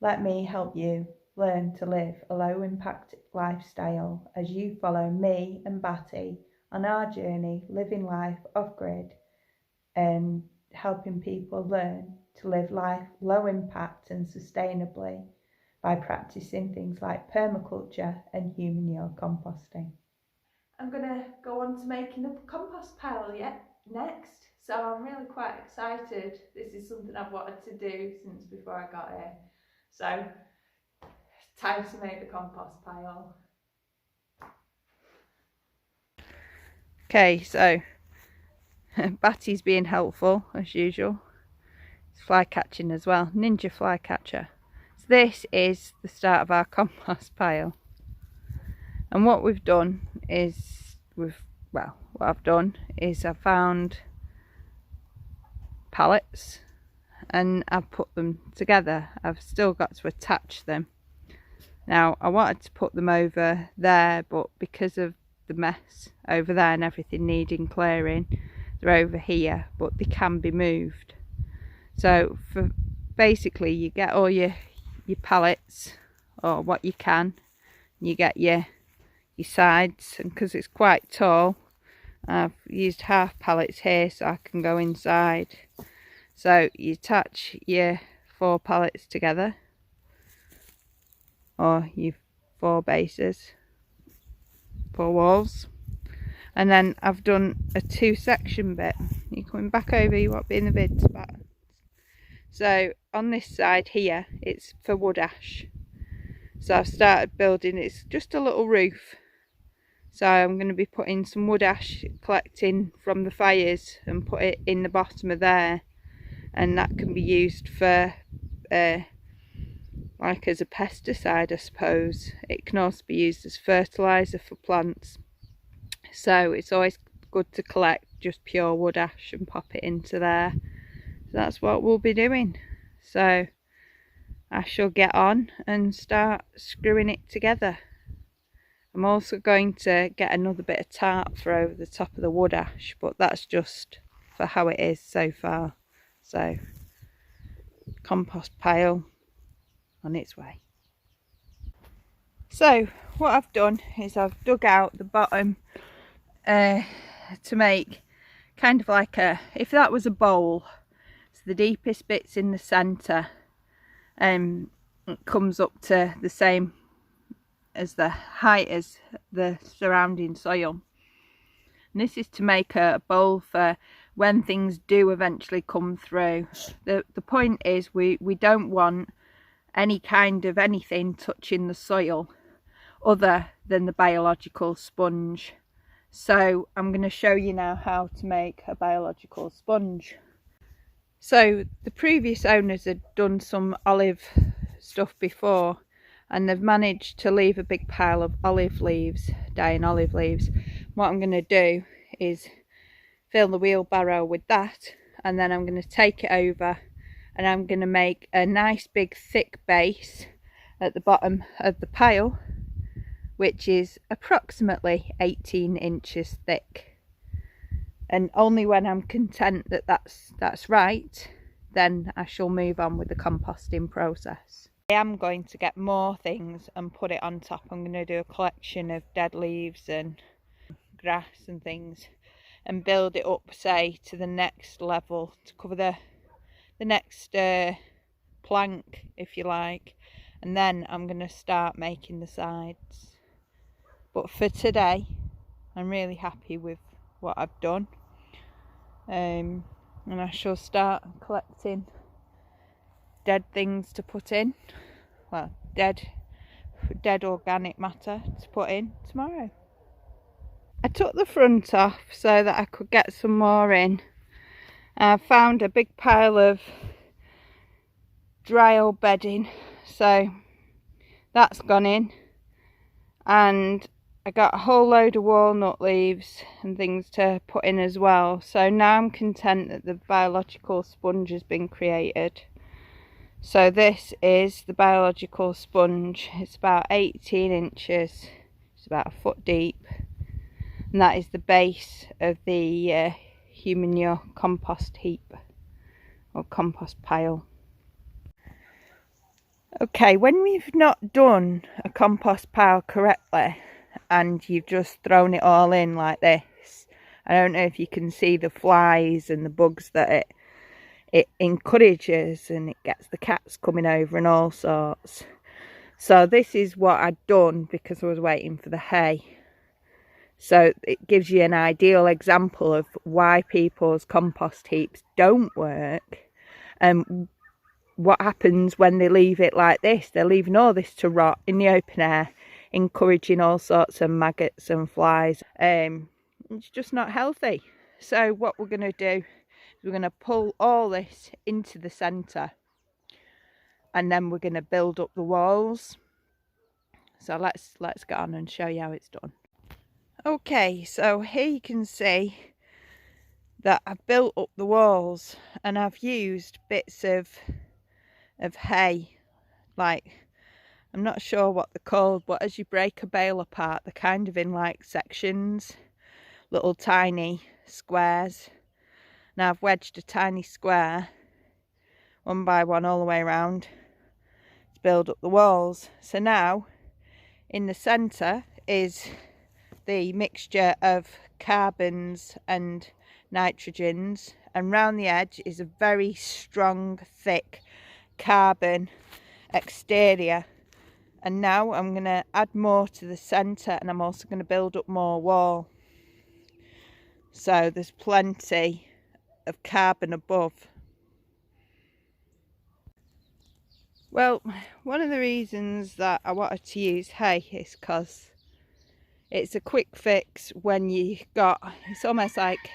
Let me help you learn to live a low impact lifestyle as you follow me and Batty on our journey living life off grid and helping people learn to live life low impact and sustainably by practicing things like permaculture and Humanoid composting. I'm going to go on to making a compost pile next, so I'm really quite excited. This is something I've wanted to do since before I got here, so time to make the compost pile. Okay, so Batty's being helpful as usual. It's fly catching as well, ninja fly catcher. So this is the start of our compost pile, and what we've done is what I've done is I found pallets and I've put them together. I've still got to attach them. Now I wanted to put them over there, but because of the mess over there and everything needing clearing, they're over here, but they can be moved. So for basically you get all your pallets, or what you can, you get your sides, and because it's quite tall I've used half pallets here so I can go inside. So you attach your 4 pallets together, or your 4 bases, 4 walls, and then I've done a 2-section bit. You're coming back over, you won't be in the vid spot. So on this side here it's for wood ash, so I've started building, it's just a little roof. So I'm going to be putting some wood ash collecting from the fires and put it in the bottom of there, and that can be used for like as a pesticide, I suppose. It can also be used as fertiliser for plants, so it's always good to collect just pure wood ash and pop it into there. So that's what we'll be doing. So I shall get on and start screwing it together. I'm also going to get another bit of tarp for over the top of the wood ash, but that's just for how it is so far. So compost pile on its way. So what I've done is I've dug out the bottom to make kind of like if that was a bowl, so the deepest bit's in the centre, it comes up to the same as the height as the surrounding soil. And this is to make a bowl for when things do eventually come through. The point is we don't want any kind of anything touching the soil other than the biological sponge. So I'm going to show you now how to make a biological sponge. So the previous owners had done some olive stuff before, and they've managed to leave a big pile of olive leaves, dying olive leaves. What I'm going to do is fill the wheelbarrow with that, and then I'm going to take it over and I'm going to make a nice big thick base at the bottom of the pile, which is approximately 18 inches thick. And only when I'm content that that's right, then I shall move on with the composting process. I am going to get more things and put it on top. I'm going to do a collection of dead leaves and grass and things and build it up, say, to the next level to cover the next plank, if you like, and then I'm going to start making the sides. But for today I'm really happy with what I've done, and I shall start collecting dead things to put in, well, dead organic matter to put in tomorrow. I took the front off so that I could get some more in. I found a big pile of dry old bedding, so that's gone in, and I got a whole load of walnut leaves and things to put in as well. So now I'm content that the biological sponge has been created. So this is the biological sponge. It's about 18 inches, it's about a foot deep, and that is the base of the Humanoid compost heap or compost pile. Okay, when we've not done a compost pile correctly and you've just thrown it all in like this, I don't know if you can see the flies and the bugs that it encourages, and it gets the cats coming over and all sorts. So this is what I'd done because I was waiting for the hay. So it gives you an ideal example of why people's compost heaps don't work, and what happens when they leave it like this. They're leaving all this to rot in the open air, encouraging all sorts of maggots and flies. It's just not healthy. So what we're going to do is we're going to pull all this into the centre, and then we're going to build up the walls. So let's get on and show you how it's done. Okay, so here you can see that I've built up the walls, and I've used bits of hay, like, I'm not sure what they're called, but as you break a bale apart, they're kind of in like sections, little tiny squares. Now I've wedged a tiny square, one by one, all the way around to build up the walls. So now in the centre is the mixture of carbons and nitrogens, and round the edge is a very strong, thick carbon exterior. And now I'm going to add more to the centre, and I'm also going to build up more wall. So there's plenty of carbon above. Well, one of the reasons that I wanted to use hay is because it's a quick fix when it's almost like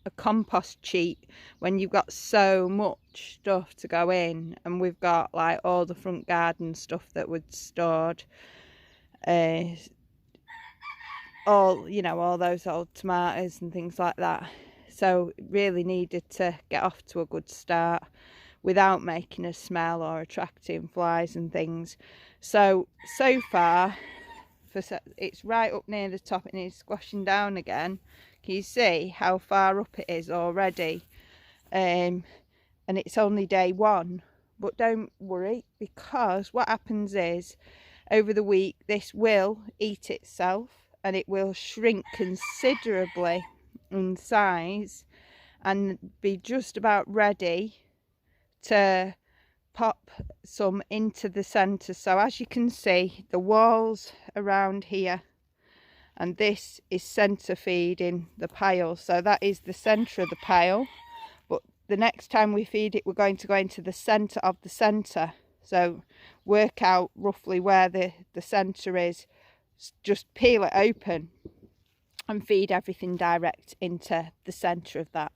a compost cheat when you've got so much stuff to go in, and we've got like all the front garden stuff that was stored, all those old tomatoes and things like that. So it really needed to get off to a good start without making a smell or attracting flies and things. So far, it's right up near the top, and it's squashing down again. Can you see how far up it is already? And it's only day one, but don't worry, because what happens is over the week this will eat itself, and it will shrink considerably in size and be just about ready to pop some into the centre. So as you can see, the walls around here, and this is centre feeding the pile. So that is the centre of the pile, but the next time we feed it, we're going to go into the centre of the centre. So work out roughly where the centre is, just peel it open and feed everything direct into the centre of that.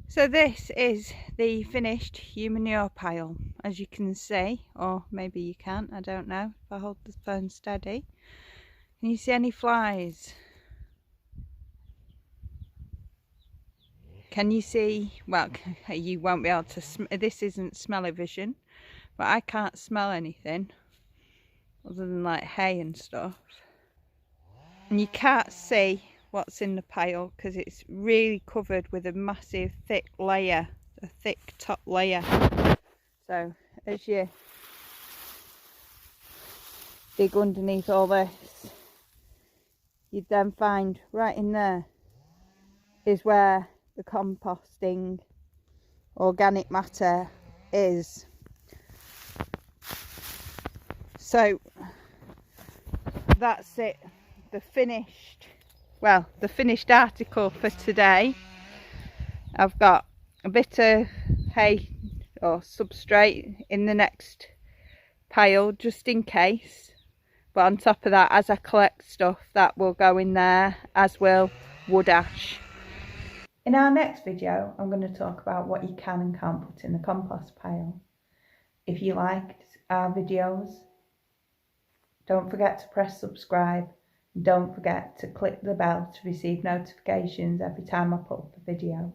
So this is the finished humanure pile, as you can see, or maybe you can't, I don't know, if I hold the phone steady. Can you see any flies? Can you see, well, you won't be able to, this isn't smell-o-vision, but I can't smell anything other than like hay and stuff. And you can't see what's in the pile because it's really covered with a massive thick layer, a thick top layer. So as you dig underneath all this, you'd then find right in there is where the composting organic matter is. So that's it, the finished article for today. I've got a bit of hay or substrate in the next pile just in case, but on top of that, as I collect stuff, that will go in there, as will wood ash. In our next video, I'm going to talk about what you can and can't put in the compost pile. If you liked our videos, don't forget to press subscribe. Don't forget to click the bell to receive notifications every time I put up a video.